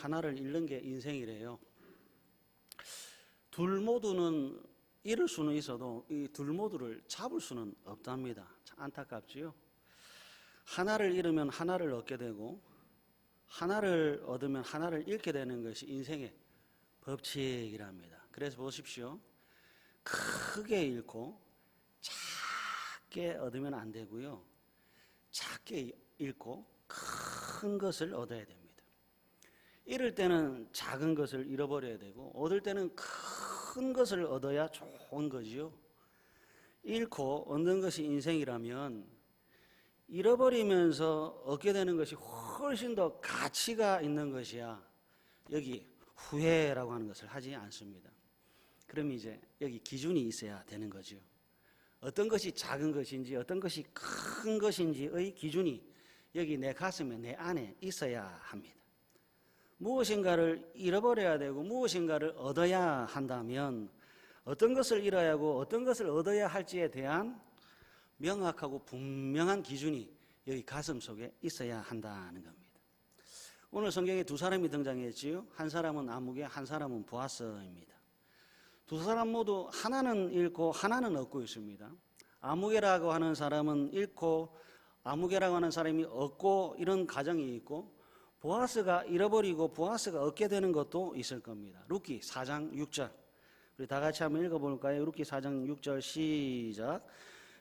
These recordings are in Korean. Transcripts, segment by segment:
하나를 잃는 게 인생이래요. 둘 모두는 잃을 수는 있어도 이 둘 모두를 잡을 수는 없답니다. 참 안타깝지요. 하나를 잃으면 하나를 얻게 되고 하나를 얻으면 하나를 잃게 되는 것이 인생의 법칙이랍니다. 그래서 보십시오. 크게 잃고 작게 얻으면 안 되고요. 작게 잃고 큰 것을 얻어야 됩니다. 잃을 때는 작은 것을 잃어버려야 되고 얻을 때는 큰 것을 얻어야 좋은 거지요. 잃고 얻는 것이 인생이라면 잃어버리면서 얻게 되는 것이 훨씬 더 가치가 있는 것이야. 여기 후회라고 하는 것을 하지 않습니다. 그럼 이제 여기 기준이 있어야 되는 거죠. 어떤 것이 작은 것인지 어떤 것이 큰 것인지의 기준이 여기 내 가슴에 내 안에 있어야 합니다. 무엇인가를 잃어버려야 되고 무엇인가를 얻어야 한다면 어떤 것을 잃어야 하고 어떤 것을 얻어야 할지에 대한 명확하고 분명한 기준이 여기 가슴 속에 있어야 한다는 겁니다. 오늘 성경에 두 사람이 등장했지요. 한 사람은 아무개, 한 사람은 보아스입니다. 두 사람 모두 하나는 잃고 하나는 얻고 있습니다. 아무개라고 하는 사람은 잃고 아무개라고 하는 사람이 얻고 이런 가정이 있고 보아스가 잃어버리고 보아스가 얻게 되는 것도 있을 겁니다. 룻기 4장 6절 우리 다 같이 한번 읽어볼까요? 룻기 4장 6절 시작.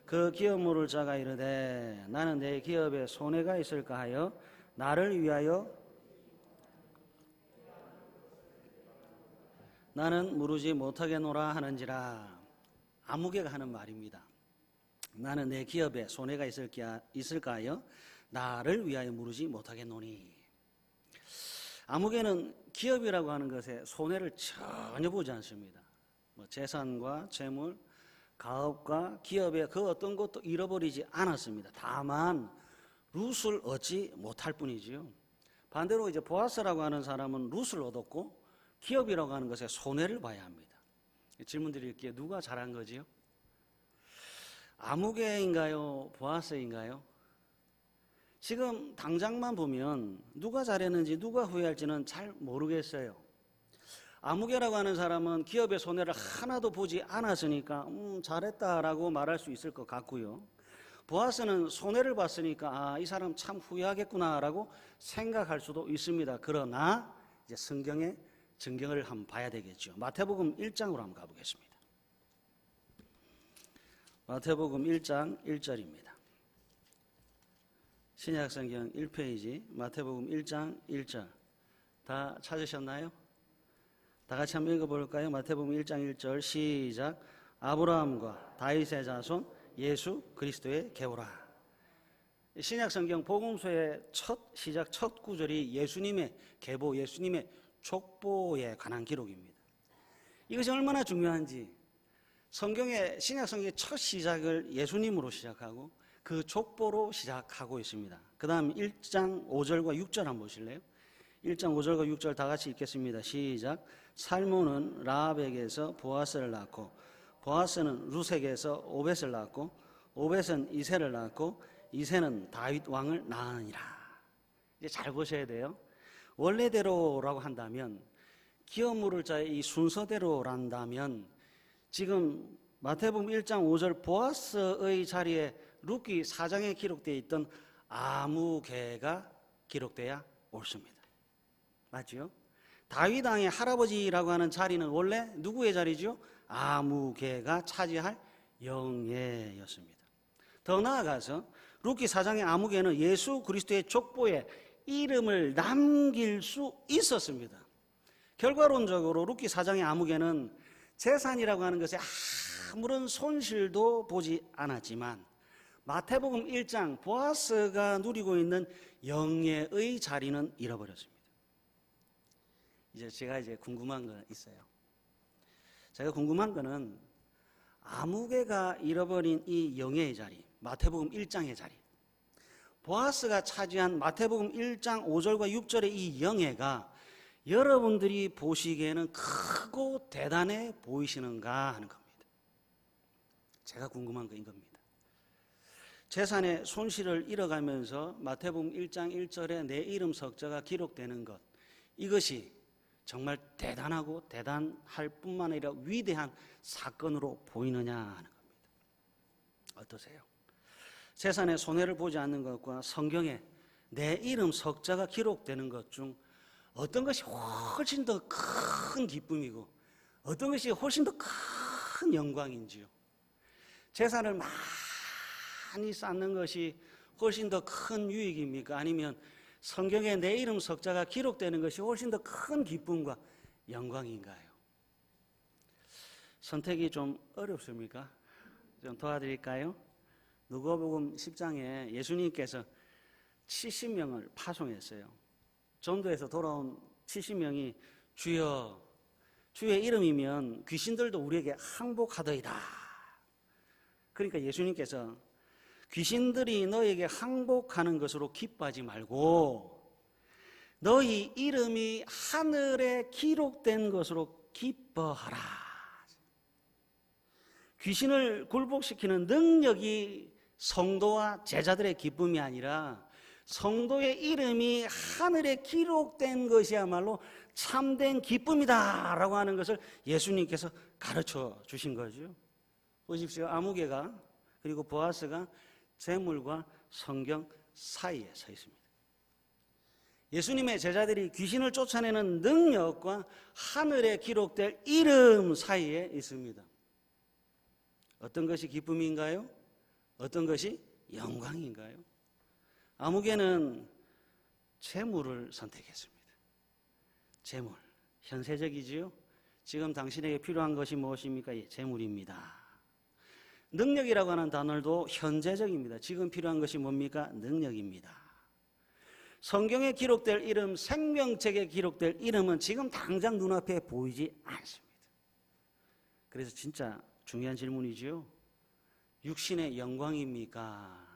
그 기업 물을 자가 이르되 나는 내 기업에 손해가 있을까 하여 나를 위하여 나는 무르지 못하겠노라 하는지라. 아무개가 하는 말입니다. 나는 내 기업에 손해가 있을까 하여 나를 위하여 무르지 못하겠노니. 아무개는 기업이라고 하는 것에 손해를 전혀 보지 않습니다. 재산과 재물, 가업과 기업의 그 어떤 것도 잃어버리지 않았습니다. 다만 룻을 얻지 못할 뿐이지요. 반대로 이제 보아스라고 하는 사람은 룻을 얻었고 기업이라고 하는 것에 손해를 봐야 합니다. 질문 드릴게요. 누가 잘한 거지요? 아무개인가요? 보아스인가요? 지금 당장만 보면 누가 잘했는지 누가 후회할지는 잘 모르겠어요. 아무개라고 하는 사람은 기업의 손해를 하나도 보지 않았으니까 잘했다라고 말할 수 있을 것 같고요. 보아스는 손해를 봤으니까 이 사람 참 후회하겠구나라고 생각할 수도 있습니다. 그러나 이제 성경의 전경을 한번 봐야 되겠죠. 마태복음 1장으로 한번 가보겠습니다. 마태복음 1장 1절입니다. 신약성경 1페이지 마태복음 1장 1절 다 찾으셨나요? 다 같이 한번 읽어볼까요? 마태복음 1장 1절 시작. 아브라함과 다윗의 자손 예수 그리스도의 계보라. 신약성경 복음서의 시작 첫 구절이 예수님의 계보, 예수님의 족보에 관한 기록입니다. 이것이 얼마나 중요한지 신약성경의 첫 시작을 예수님으로 시작하고 그 족보로 시작하고 있습니다. 그 다음 1장 5절과 6절 한번 보실래요? 1장 5절과 6절 다 같이 읽겠습니다. 시작. 살몬은 라합에게서 보아스를 낳고 보아스는 룻에게서 오벳을 낳고 오벳은 이새를 낳고 이새는 다윗 왕을 낳으니라. 이제 잘 보셔야 돼요. 원래대로라고 한다면 기업 물을 자의 이 순서대로란다면 지금 마태복음 1장 5절 보아스의 자리에 룻기 4장에 기록되어 있던 아무개가 기록돼야 옳습니다. 맞죠? 다윗 왕의 할아버지라고 하는 자리는 원래 누구의 자리죠? 아무개가 차지할 영예였습니다. 더 나아가서 룻기 4장의 아무개는 예수 그리스도의 족보에 이름을 남길 수 있었습니다. 결과론적으로 룻기 4장의 아무개는 재산이라고 하는 것에 아무런 손실도 보지 않았지만 마태복음 1장 보아스가 누리고 있는 영예의 자리는 잃어버렸습니다. 제가 궁금한 거 있어요. 제가 궁금한 거는 아무개가 잃어버린 이 영예의 자리, 마태복음 1장의 자리, 보아스가 차지한 마태복음 1장 5절과 6절의 이 영예가 여러분들이 보시기에는 크고 대단해 보이시는가 하는 겁니다. 제가 궁금한 거인 겁니다. 재산의 손실을 잃어가면서 마태복음 1장 1절에 내 이름 석자가 기록되는 것, 이것이 정말 대단하고 대단할 뿐만 아니라 위대한 사건으로 보이느냐 하는 겁니다. 어떠세요? 세상에 손해를 보지 않는 것과 성경에 내 이름 석자가 기록되는 것 중 어떤 것이 훨씬 더 큰 기쁨이고 어떤 것이 훨씬 더 큰 영광인지요? 재산을 많이 쌓는 것이 훨씬 더 큰 유익입니까? 아니면 성경에 내 이름 석자가 기록되는 것이 훨씬 더 큰 기쁨과 영광인가요? 선택이 좀 어렵습니까? 좀 도와드릴까요? 누가복음 10장에 예수님께서 70명을 파송했어요. 전도에서 돌아온 70명이 주여, 주의 이름이면 귀신들도 우리에게 항복하더이다. 그러니까 예수님께서 귀신들이 너에게 항복하는 것으로 기뻐하지 말고 너희 이름이 하늘에 기록된 것으로 기뻐하라. 귀신을 굴복시키는 능력이 성도와 제자들의 기쁨이 아니라 성도의 이름이 하늘에 기록된 것이야말로 참된 기쁨이다라고 하는 것을 예수님께서 가르쳐 주신 거죠. 보십시오. 아무개가 그리고 보아스가 재물과 성경 사이에 서 있습니다. 예수님의 제자들이 귀신을 쫓아내는 능력과 하늘에 기록될 이름 사이에 있습니다. 어떤 것이 기쁨인가요? 어떤 것이 영광인가요? 아무개는 재물을 선택했습니다. 재물, 현세적이지요? 지금 당신에게 필요한 것이 무엇입니까? 예, 재물입니다. 능력이라고 하는 단어도 현재적입니다. 지금 필요한 것이 뭡니까? 능력입니다. 성경에 기록될 이름, 생명책에 기록될 이름은 지금 당장 눈앞에 보이지 않습니다. 그래서 진짜 중요한 질문이지요. 육신의 영광입니까?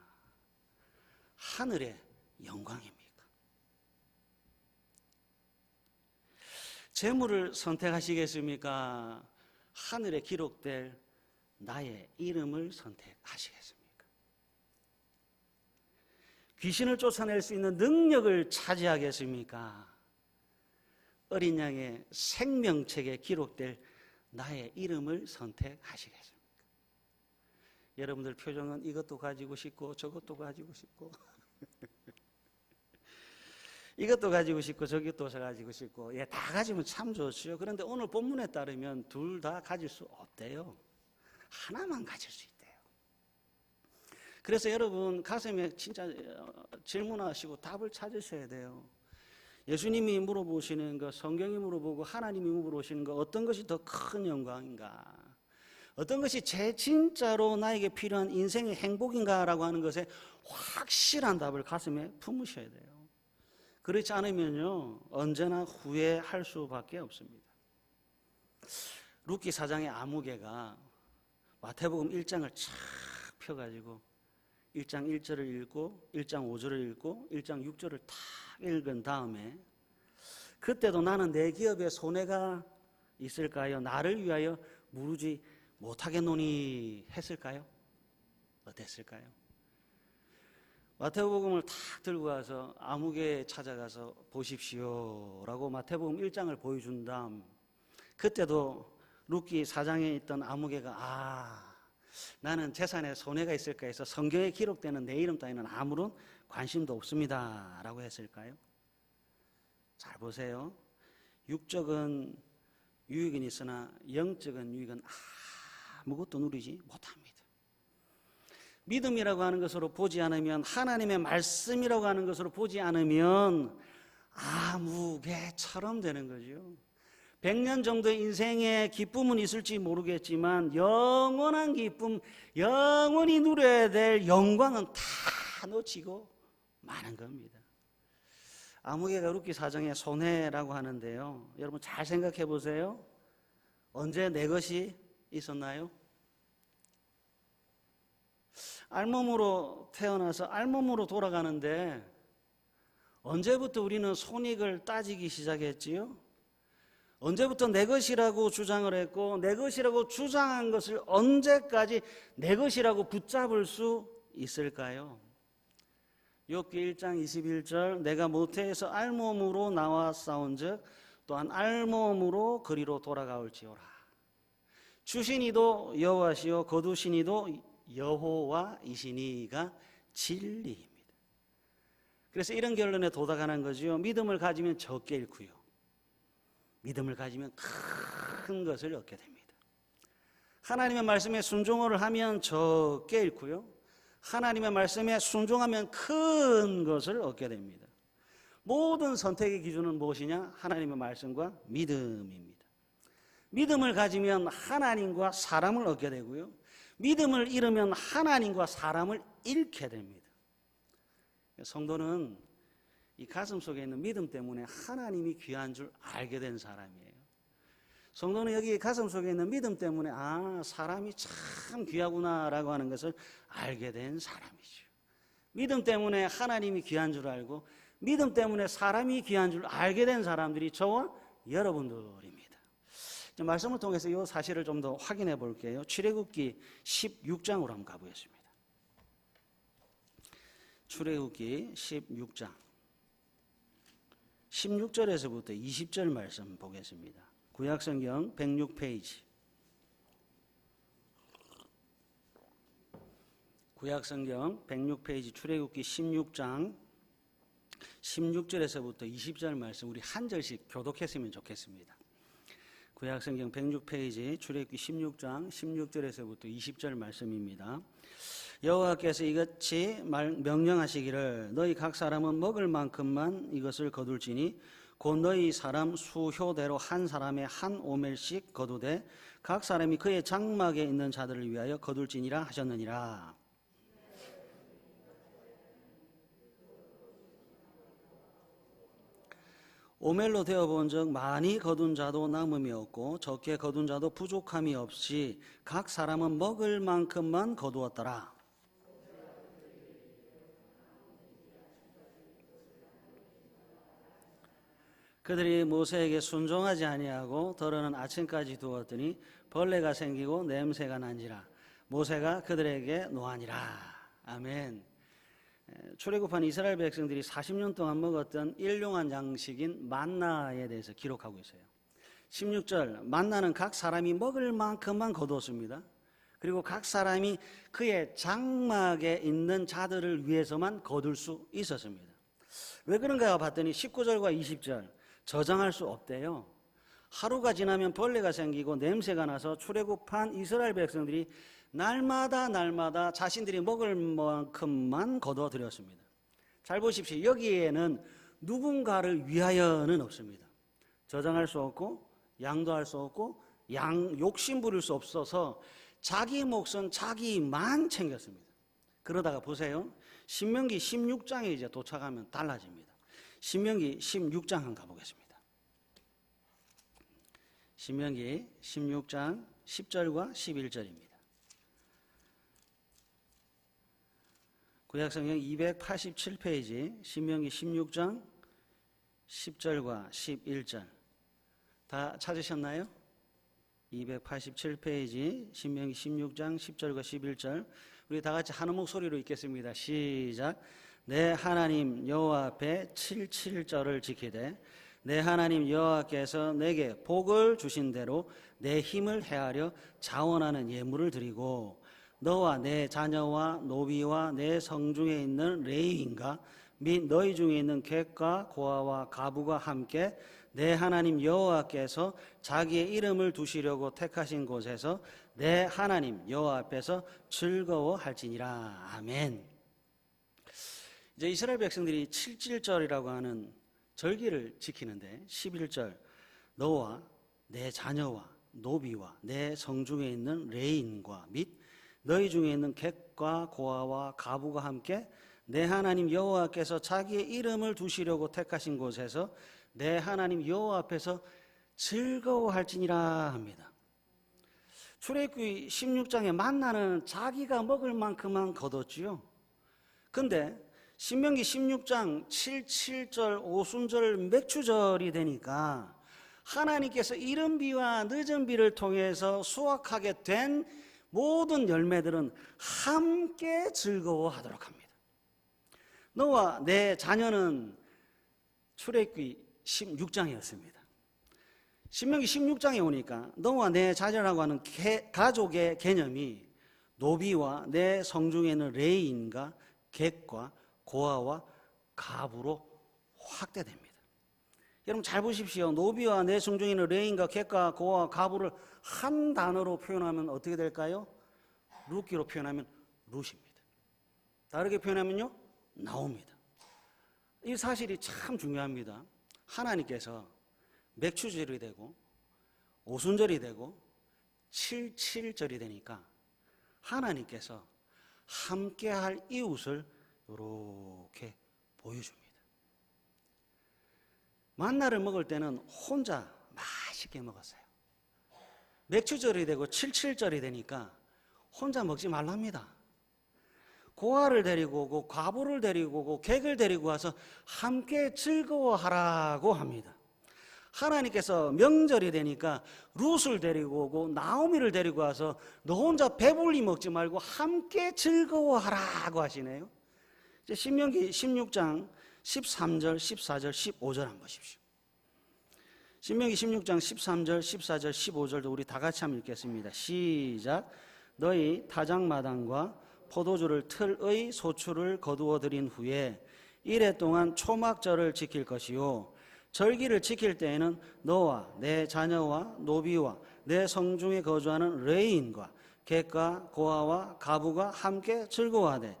하늘의 영광입니까? 재물을 선택하시겠습니까? 하늘에 기록될 나의 이름을 선택하시겠습니까? 귀신을 쫓아낼 수 있는 능력을 차지하겠습니까? 어린 양의 생명책에 기록될 나의 이름을 선택하시겠습니까? 여러분들 표정은 이것도 가지고 싶고 저것도 가지고 싶고 이것도 가지고 싶고 저것도 가지고 싶고 예, 다 가지면 참 좋죠. 그런데 오늘 본문에 따르면 둘 다 가질 수 없대요. 하나만 가질 수 있대요. 그래서 여러분 가슴에 진짜 질문하시고 답을 찾으셔야 돼요. 예수님이 물어보시는 것, 성경이 물어보고 하나님이 물어보시는 것, 어떤 것이 더 큰 영광인가? 어떤 것이 진짜로 나에게 필요한 인생의 행복인가라고 하는 것에 확실한 답을 가슴에 품으셔야 돼요. 그렇지 않으면요 언제나 후회할 수밖에 없습니다. 룻기 4장의 아무개가 마태복음 1장을 쫙 펴가지고 1장 1절을 읽고 1장 5절을 읽고 1장 6절을 탁 읽은 다음에 그때도 나는 내 기업에 손해가 있을까요? 나를 위하여 무르지 못하겠노니 했을까요? 어땠을까요? 마태복음을 탁 들고 가서 아무개에 찾아가서 보십시오 라고 마태복음 1장을 보여준 다음 그때도 룻기 4장에 있던 아무개가 나는 재산에 손해가 있을까 해서 성경에 기록되는 내 이름 따위는 아무런 관심도 없습니다 라고 했을까요? 잘 보세요. 육적은 유익은 있으나 영적인 유익은 아무것도 누리지 못합니다. 믿음이라고 하는 것으로 보지 않으면 하나님의 말씀이라고 하는 것으로 보지 않으면 아무개처럼 되는 거죠. 100년 정도의 인생에 기쁨은 있을지 모르겠지만 영원한 기쁨, 영원히 누려야 될 영광은 다 놓치고 마는 겁니다. 아무개가 룻기 4장의 손해라고 하는데요. 여러분 잘 생각해 보세요. 언제 내 것이 있었나요? 알몸으로 태어나서 알몸으로 돌아가는데 언제부터 우리는 손익을 따지기 시작했지요? 언제부터 내 것이라고 주장을 했고 내 것이라고 주장한 것을 언제까지 내 것이라고 붙잡을 수 있을까요? 욥기 1장 21절 내가 모태에서 알몸으로 나와 싸운즉 또한 알몸으로 그리로 돌아가올지어라. 주신 이도 여호와시요 거두신 이도 여호와이시니가 진리입니다. 그래서 이런 결론에 도달하는 거죠. 믿음을 가지면 적게 잃고요, 믿음을 가지면 큰 것을 얻게 됩니다. 하나님의 말씀에 순종을 하면 적게 잃고요, 하나님의 말씀에 순종하면 큰 것을 얻게 됩니다. 모든 선택의 기준은 무엇이냐? 하나님의 말씀과 믿음입니다. 믿음을 가지면 하나님과 사람을 얻게 되고요, 믿음을 잃으면 하나님과 사람을 잃게 됩니다. 성도는 이 가슴 속에 있는 믿음 때문에 하나님이 귀한 줄 알게 된 사람이에요. 성도는 여기 가슴 속에 있는 믿음 때문에 사람이 참 귀하구나라고 하는 것을 알게 된 사람이죠. 믿음 때문에 하나님이 귀한 줄 알고 믿음 때문에 사람이 귀한 줄 알게 된 사람들이 저와 여러분들입니다. 말씀을 통해서 이 사실을 좀 더 확인해 볼게요. 출애굽기 16장으로 한번 가보겠습니다. 출애굽기 16장 16절에서부터 20절 말씀 보겠습니다. 구약성경 106페이지, 구약성경 106페이지 출애굽기 16장 16절에서부터 20절 말씀 우리 한 절씩 교독했으면 좋겠습니다. 구약성경 106페이지 출애굽기 16장 16절에서부터 20절 말씀입니다. 여호와께서 이같이 명령하시기를 너희 각 사람은 먹을 만큼만 이것을 거둘지니 곧 너희 사람 수효대로 한 사람에 한 오멜씩 거두되 각 사람이 그의 장막에 있는 자들을 위하여 거둘지니라 하셨느니라. 오멜로 되어본 적 많이 거둔 자도 남음이 없고 적게 거둔 자도 부족함이 없이 각 사람은 먹을 만큼만 거두었더라. 그들이 모세에게 순종하지 아니하고 더러는 아침까지 두었더니 벌레가 생기고 냄새가 난지라. 모세가 그들에게 노하니라. 아멘. 출애굽한 이스라엘 백성들이 40년 동안 먹었던 일용한 양식인 만나에 대해서 기록하고 있어요. 16절 만나는 각 사람이 먹을 만큼만 거두었습니다. 그리고 각 사람이 그의 장막에 있는 자들을 위해서만 거둘 수 있었습니다. 왜 그런가 봤더니 19절과 20절 저장할 수 없대요. 하루가 지나면 벌레가 생기고 냄새가 나서 출애굽한 이스라엘 백성들이 날마다 자신들이 먹을 만큼만 거두어 드렸습니다. 잘 보십시오. 여기에는 누군가를 위하여는 없습니다. 저장할 수 없고 양도할 수 없고 욕심 부릴 수 없어서 자기 몫은 자기만 챙겼습니다. 그러다가 보세요. 신명기 16장에 이제 도착하면 달라집니다. 신명기 16장 한번 가보겠습니다. 신명기 16장 10절과 11절입니다. 구약성경 287페이지 신명기 16장 10절과 11절 다 찾으셨나요? 287페이지 신명기 16장 10절과 11절 우리 다 같이 한 목소리로 읽겠습니다. 시작. 내 하나님 여호와 앞에 77절을 지키되 내 하나님 여호와께서 내게 복을 주신 대로 내 힘을 헤아려 자원하는 예물을 드리고 너와 내 자녀와 노비와 내 성중에 있는 레위인과 및 너희 중에 있는 객과 고아와 가부가 함께 내 하나님 여호와께서 자기의 이름을 두시려고 택하신 곳에서 내 하나님 여호와 앞에서 즐거워할지니라. 아멘. 이제 이스라엘 백성들이 77절이라고 하는 절기를 지키는데 11절 너와 내 자녀와 노비와 내 성중에 있는 레인과 및 너희 중에 있는 객과 고아와 가부가 함께 내 하나님 여호와께서 자기의 이름을 두시려고 택하신 곳에서 내 하나님 여호와 앞에서 즐거워할지니라 합니다. 출애굽기 16장에 만나는 자기가 먹을 만큼만 거뒀지요. 근데 신명기 16장 77절 오순절 맥추절이 되니까 하나님께서 이른 비와 늦은 비를 통해서 수확하게 된 모든 열매들은 함께 즐거워하도록 합니다. 너와 내 자녀는 출애굽기 16장이었습니다. 신명기 16장에 오니까 너와 내 자녀라고 하는 가족의 개념이 노비와 내 성중에 있는 레인과 객과 고아와 가부로 확대됩니다. 여러분 잘 보십시오. 노비와 내 성중에 있는 레인과 객과 고아와 가부를 한 단어로 표현하면 어떻게 될까요? 룻기로 표현하면 룻입니다. 다르게 표현하면요, 나옵니다. 이 사실이 참 중요합니다. 하나님께서 맥추절이 되고 오순절이 되고 77절이 되니까 하나님께서 함께할 이웃을 이렇게 보여줍니다. 만나를 먹을 때는 혼자 맛있게 먹었어요. 맥추절이 되고 77절이 되니까 혼자 먹지 말랍니다. 고아를 데리고 오고 과부를 데리고 오고 객을 데리고 와서 함께 즐거워하라고 합니다. 하나님께서 명절이 되니까 룻을 데리고 오고 나오미를 데리고 와서 너 혼자 배불리 먹지 말고 함께 즐거워하라고 하시네요. 이제 신명기 16장 13절, 14절, 15절 한번 보십시오. 신명기 16장 13절, 14절, 15절도 우리 다 같이 한번 읽겠습니다. 시작. 너희 타작마당과 포도주를 틀의 소출을 거두어 들인 후에 이래 동안 초막절을 지킬 것이요 절기를 지킬 때에는 너와 내 자녀와 노비와 내 성중에 거주하는 레인과 객과 고아와 가부가 함께 즐거워하되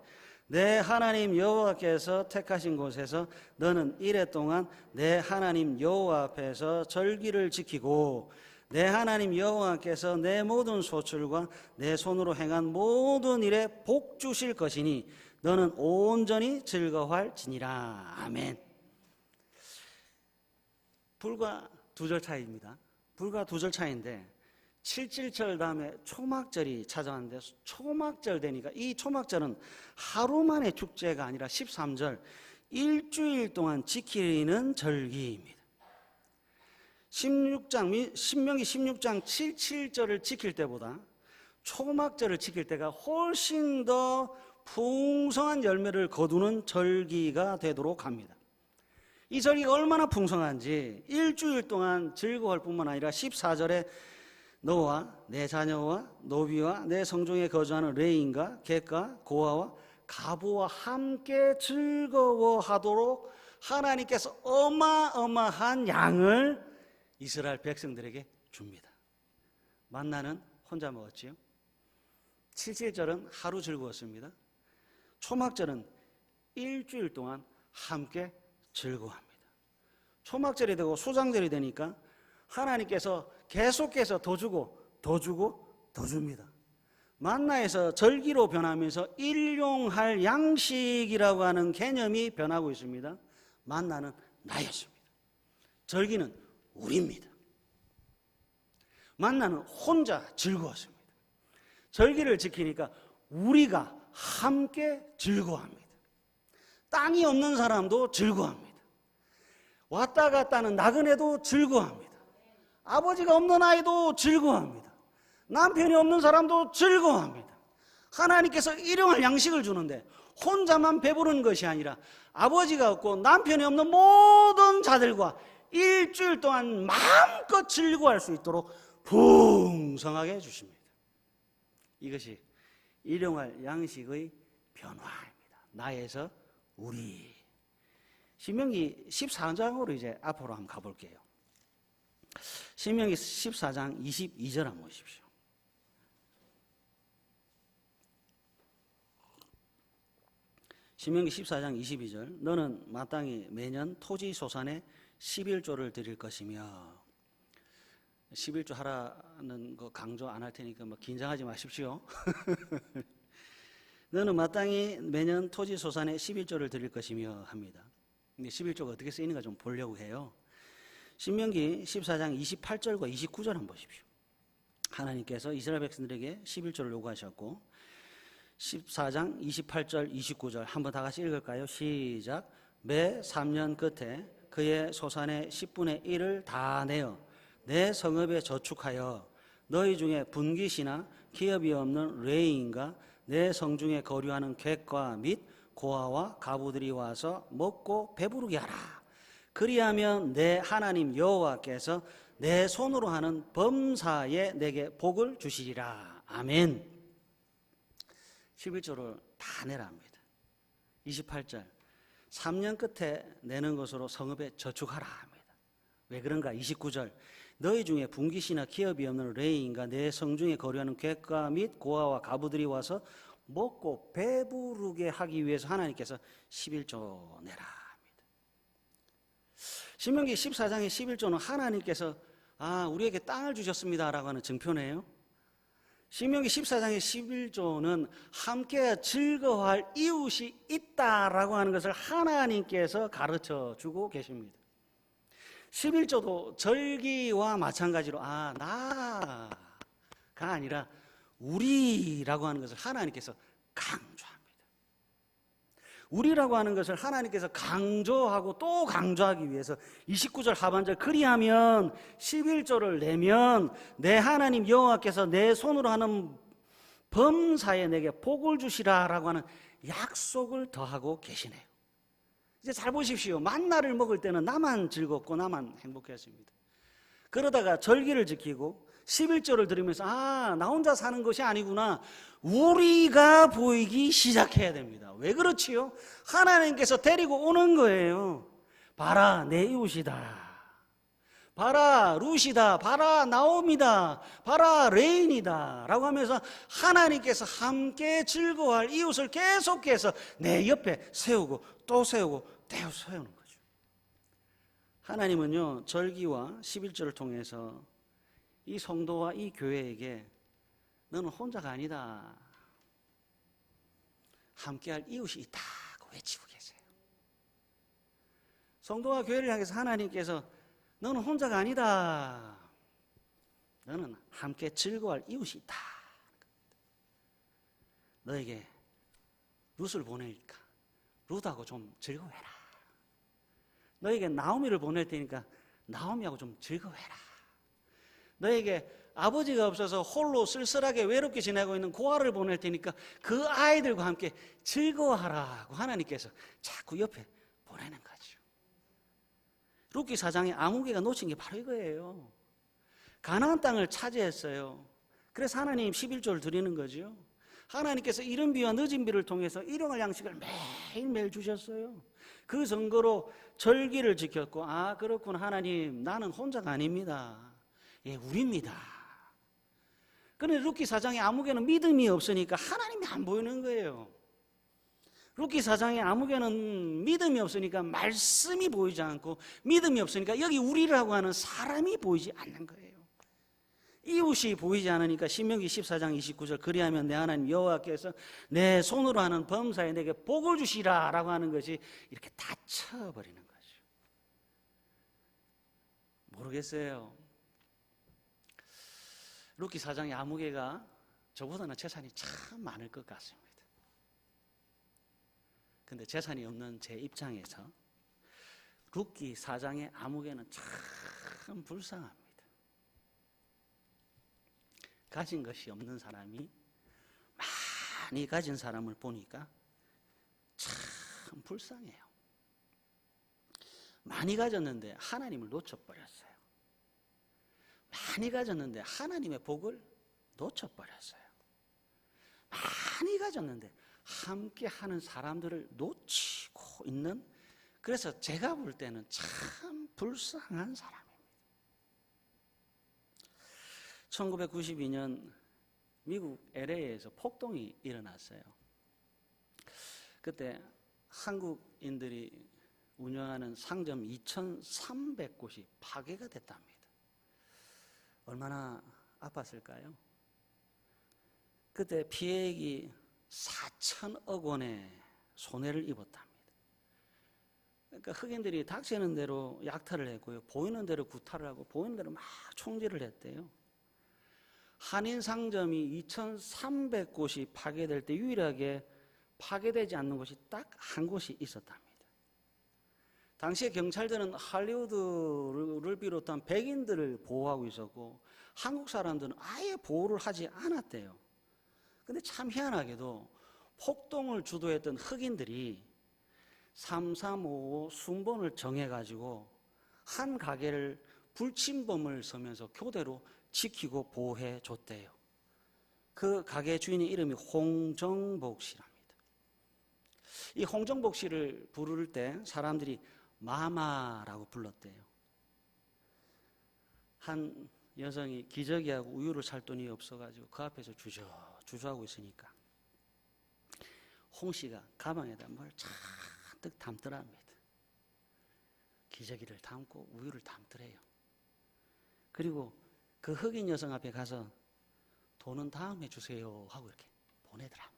내 하나님 여호와께서 택하신 곳에서 너는 이래 동안 내 하나님 여호와 앞에서 절기를 지키고 내 하나님 여호와께서 내 모든 소출과 내 손으로 행한 모든 일에 복 주실 것이니 너는 온전히 즐거워할지니라. 아멘. 불과 2절 차이입니다. 불과 2절 차이인데 77절 다음에 초막절이 찾아왔는데 초막절 되니까 이 초막절은 하루 만의 축제가 아니라 13절 일주일 동안 지키는 절기입니다. 신명기 16장 77절을 지킬 때보다 초막절을 지킬 때가 훨씬 더 풍성한 열매를 거두는 절기가 되도록 합니다. 이 절기가 얼마나 풍성한지 일주일 동안 즐거워할 뿐만 아니라 14절에 너와 내 자녀와 노비와 내 성중에 거주하는 레인과 객과 고아와 가부와 함께 즐거워하도록 하나님께서 어마어마한 양을 이스라엘 백성들에게 줍니다. 만나는 혼자 먹었지요. 77절은 하루 즐거웠습니다. 초막절은 일주일 동안 함께 즐거워합니다. 초막절이 되고 수장절이 되니까 하나님께서 계속해서 더 주고 더 주고 더 줍니다. 만나에서 절기로 변하면서 일용할 양식이라고 하는 개념이 변하고 있습니다. 만나는 나였습니다. 절기는 우리입니다. 만나는 혼자 즐거웠습니다. 절기를 지키니까 우리가 함께 즐거워합니다. 땅이 없는 사람도 즐거워합니다. 왔다 갔다 하는 나그네도 즐거워합니다. 아버지가 없는 아이도 즐거워합니다. 남편이 없는 사람도 즐거워합니다. 하나님께서 일용할 양식을 주는데 혼자만 배부른 것이 아니라 아버지가 없고 남편이 없는 모든 자들과 일주일 동안 마음껏 즐거워할 수 있도록 풍성하게 해주십니다. 이것이 일용할 양식의 변화입니다. 나에서 우리. 신명기 14장으로 이제 앞으로 한번 가볼게요. 신명기 14장 22절 한번 보십시오. 신명기 14장 22절 너는 마땅히 매년 토지 소산에 11조를 드릴 것이며 11조 하라는 거 강조 안 할 테니까 뭐 긴장하지 마십시오. 너는 마땅히 매년 토지 소산에 11조를 드릴 것이며 합니다. 근데 11조가 어떻게 쓰이는가 좀 보려고 해요. 신명기 14장 28절과 29절 한번 보십시오. 하나님께서 이스라엘 백성들에게 11조를 요구하셨고 14장 28절 29절 한번 다 같이 읽을까요? 시작. 매 3년 끝에 그의 소산의 10분의 1을 다 내어 내 성읍에 저축하여 너희 중에 분깃이나 기업이 없는 레인과 내 성중에 거류하는 객과 및 고아와 과부들이 와서 먹고 배부르게 하라. 그리하면 내 하나님 여호와께서 내 손으로 하는 범사에 내게 복을 주시리라. 아멘. 11조를 다 내라 합니다. 28절 3년 끝에 내는 것으로 성읍에 저축하라 합니다. 왜 그런가? 29절 너희 중에 분깃이나 기업이 없는 레위인과 내 성중에 거류하는 객가 및 고아와 과부들이 와서 먹고 배부르게 하기 위해서 하나님께서 11조 내라 합니다. 신명기 14장의 11조는 하나님께서 우리에게 땅을 주셨습니다라고 하는 증표네요. 신명기 14장의 11조는 함께 즐거워할 이웃이 있다라고 하는 것을 하나님께서 가르쳐 주고 계십니다. 11조도 절기와 마찬가지로 나가 아니라 우리라고 하는 것을 하나님께서 강조합니다. 우리라고 하는 것을 하나님께서 강조하고 또 강조하기 위해서 29절 하반절 그리하면 11조를 내면 내 하나님 여호와께서 내 손으로 하는 범사에 내게 복을 주시라라고 하는 약속을 더하고 계시네요. 이제 잘 보십시오. 만나를 먹을 때는 나만 즐겁고 나만 행복했습니다. 그러다가 절기를 지키고 11조를 드리면서 나 혼자 사는 것이 아니구나. 우리가 보이기 시작해야 됩니다. 왜 그렇지요? 하나님께서 데리고 오는 거예요. 봐라 내 이웃이다. 봐라 룻이다. 봐라 나옴이다. 봐라 레인이다. 라고 하면서 하나님께서 함께 즐거워할 이웃을 계속해서 내 옆에 세우고 또 세우고 또 세우는 거죠. 하나님은요 절기와 11조를 통해서 이 성도와 이 교회에게 너는 혼자가 아니다. 함께할 이웃이 있다고 외치고 계세요. 성도와 교회를 향해서 하나님께서 너는 혼자가 아니다. 너는 함께 즐거워할 이웃이 있다. 너에게 룻을 보내니까 룻하고 좀 즐거워해라. 너에게 나오미를 보낼 테니까 나오미하고 좀 즐거워해라. 너에게 아버지가 없어서 홀로 쓸쓸하게 외롭게 지내고 있는 고아를 보낼 테니까 그 아이들과 함께 즐거워하라고 하나님께서 자꾸 옆에 보내는 거죠. 룻기 4장에 아무개가 놓친 게 바로 이거예요. 가나안 땅을 차지했어요. 그래서 하나님 11조를 드리는 거죠. 하나님께서 이른 비와 늦은 비를 통해서 일용할 양식을 매일매일 주셨어요. 그 증거로 절기를 지켰고 그렇구나 하나님 나는 혼자가 아닙니다. 우리입니다. 그런데 룻기 4장에 아무개는 믿음이 없으니까 하나님이 안 보이는 거예요. 룻기 4장에 아무개는 믿음이 없으니까 말씀이 보이지 않고 믿음이 없으니까 여기 우리라고 하는 사람이 보이지 않는 거예요. 이웃이 보이지 않으니까 신명기 14장 29절 그리하면 내 하나님 여호와께서 내 손으로 하는 범사에 내게 복을 주시라라고 하는 것이 이렇게 닫혀버리는 거죠. 모르겠어요. 룻기 4장의 아무개가 저보다는 재산이 참 많을 것 같습니다. 근데 재산이 없는 제 입장에서 룻기 4장의 아무개는 참 불쌍합니다. 가진 것이 없는 사람이 많이 가진 사람을 보니까 참 불쌍해요. 많이 가졌는데 하나님을 놓쳐버렸어요. 많이 가졌는데 하나님의 복을 놓쳐버렸어요. 많이 가졌는데 함께 하는 사람들을 놓치고 있는, 그래서 제가 볼 때는 참 불쌍한 사람입니다. 1992년 미국 LA에서 폭동이 일어났어요. 그때 한국인들이 운영하는 상점 2,300곳이 파괴가 됐답니다. 얼마나 아팠을까요? 그때 피해액이 4천억 원의 손해를 입었답니다. 그러니까 흑인들이 닥치는 대로 약탈을 했고요. 보이는 대로 구타를 하고 보이는 대로 막 총질을 했대요. 한인 상점이 2,300곳이 파괴될 때 유일하게 파괴되지 않는 곳이 딱 한 곳이 있었답니다. 당시에 경찰들은 할리우드를 비롯한 백인들을 보호하고 있었고 한국 사람들은 아예 보호를 하지 않았대요. 근데 참 희한하게도 폭동을 주도했던 흑인들이 3.355 순번을 정해가지고 한 가게를 불침범을 서면서 교대로 지키고 보호해 줬대요. 그 가게 주인의 이름이 홍정복 씨랍니다. 이 홍정복 씨를 부를 때 사람들이 마마라고 불렀대요. 한 여성이 기저귀하고 우유를 살 돈이 없어가지고 그 앞에서 주저하고 있으니까 홍 씨가 가방에다 뭘 잔뜩 담더랍니다. 기저귀를 담고 우유를 담더래요. 그리고 그 흑인 여성 앞에 가서 돈은 다음에 주세요 하고 이렇게 보내더랍니다.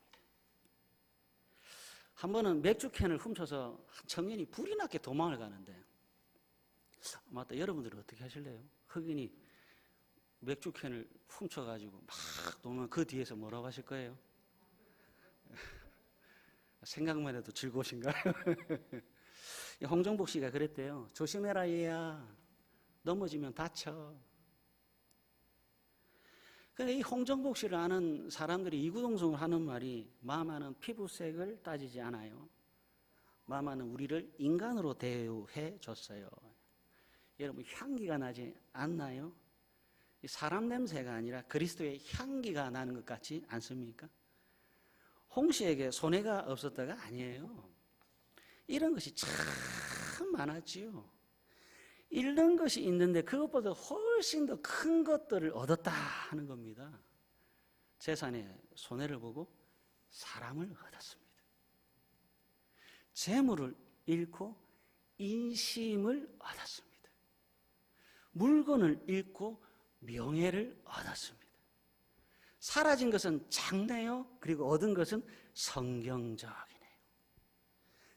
한 번은 맥주캔을 훔쳐서 한 청년이 불이 나게 도망을 가는데, 맞다, 여러분들은 어떻게 하실래요? 흑인이 맥주캔을 훔쳐가지고 막 도망, 그 뒤에서 뭐라고 하실 거예요? 생각만 해도 즐거우신가요? 홍정복 씨가 그랬대요. 조심해라 얘야. 넘어지면 다쳐. 근데 이 홍정복 씨를 아는 사람들이 이구동성을 하는 말이, 마마는 피부색을 따지지 않아요. 마마는 우리를 인간으로 대우해 줬어요. 여러분, 향기가 나지 않나요? 사람 냄새가 아니라 그리스도의 향기가 나는 것 같지 않습니까? 홍 씨에게 손해가 없었다가 아니에요. 이런 것이 참 많았지요. 잃는 것이 있는데 그것보다 훨씬 더 큰 것들을 얻었다 하는 겁니다. 재산의 손해를 보고 사람을 얻었습니다. 재물을 잃고 인심을 얻었습니다. 물건을 잃고 명예를 얻었습니다. 사라진 것은 작네요. 그리고 얻은 것은 성경적이네요.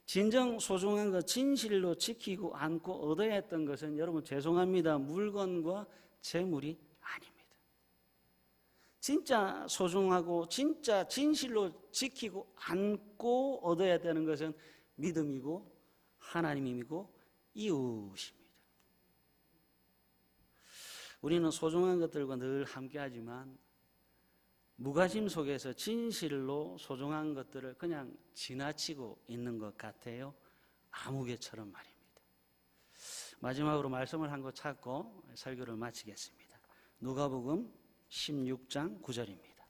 진정 소중한 것, 진실로 지키고 안고 얻어야 했던 것은, 여러분 죄송합니다, 물건과 재물이 아닙니다. 진짜 소중하고 진짜 진실로 지키고 안고 얻어야 되는 것은 믿음이고 하나님이고 이웃입니다. 우리는 소중한 것들과 늘 함께하지만 무관심 속에서 진실로 소중한 것들을 그냥 지나치고 있는 것 같아요. 아무개처럼 말입니다. 마지막으로 말씀을 한 거 찾고 설교를 마치겠습니다. 누가복음 16장 9절입니다.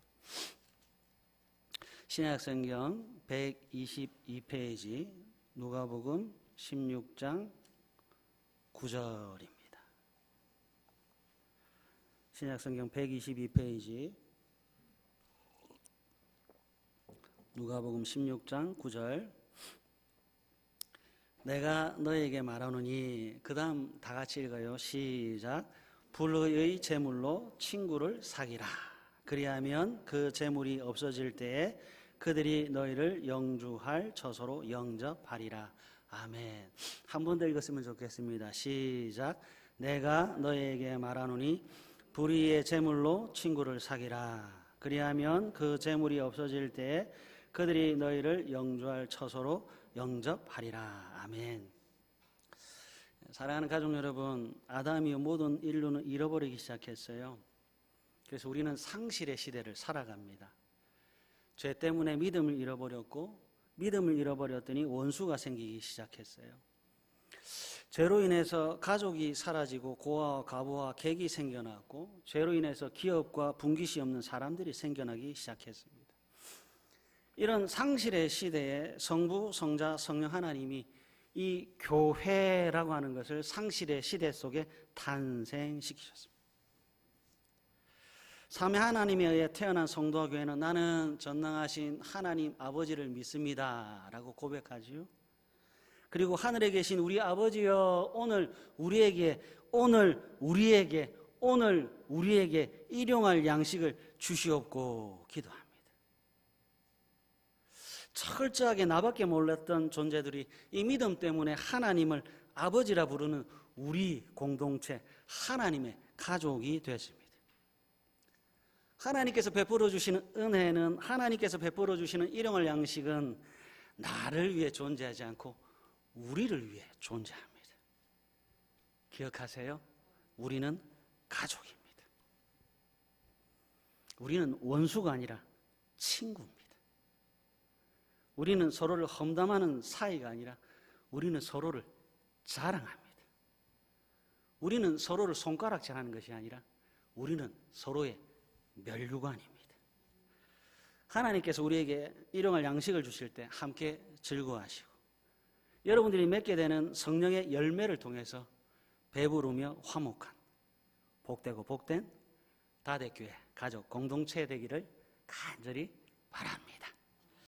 신약성경 122페이지 누가복음 16장 9절입니다. 신약성경 122페이지 누가복음 16장 9절. 내가 너에게 말하노니, 그 다음 다 같이 읽어요. 시작. 불의의 재물로 친구를 사귀라. 그리하면 그 재물이 없어질 때에 그들이 너희를 영주할 처소로 영접하리라. 아멘. 한 번 더 읽었으면 좋겠습니다. 시작. 내가 너에게 말하노니 불의의 재물로 친구를 사귀라. 그리하면 그 재물이 없어질 때에 그들이 너희를 영주할 처소로 영접하리라. 아멘. 사랑하는 가족 여러분, 아담이 모든 인류는 잃어버리기 시작했어요. 그래서 우리는 상실의 시대를 살아갑니다. 죄 때문에 믿음을 잃어버렸고, 믿음을 잃어버렸더니 원수가 생기기 시작했어요. 죄로 인해서 가족이 사라지고 고아와 과부와 객이 생겨났고, 죄로 인해서 기업과 분깃이 없는 사람들이 생겨나기 시작했습니다. 이런 상실의 시대에 성부, 성자, 성령 하나님이 이 교회라고 하는 것을 상실의 시대 속에 탄생시키셨습니다. 삼위 하나님에 의해 태어난 성도와 교회는 나는 전능하신 하나님 아버지를 믿습니다 라고 고백하지요. 그리고 하늘에 계신 우리 아버지여, 오늘 우리에게 일용할 양식을 주시옵고 기도합니다. 철저하게 나밖에 몰랐던 존재들이 이 믿음 때문에 하나님을 아버지라 부르는 우리 공동체, 하나님의 가족이 됐습니다. 하나님께서 베풀어 주시는 은혜는, 하나님께서 베풀어 주시는 일용할 양식은 나를 위해 존재하지 않고 우리를 위해 존재합니다. 기억하세요? 우리는 가족입니다. 우리는 원수가 아니라 친구입니다. 우리는 서로를 험담하는 사이가 아니라 우리는 서로를 자랑합니다. 우리는 서로를 손가락질하는 것이 아니라 우리는 서로의 멸류관입니다. 하나님께서 우리에게 일용할 양식을 주실 때 함께 즐거워하시고 여러분들이 맺게 되는 성령의 열매를 통해서 배부르며 화목한 복되고 복된 다대교회 가족 공동체 되기를 간절히 바랍니다.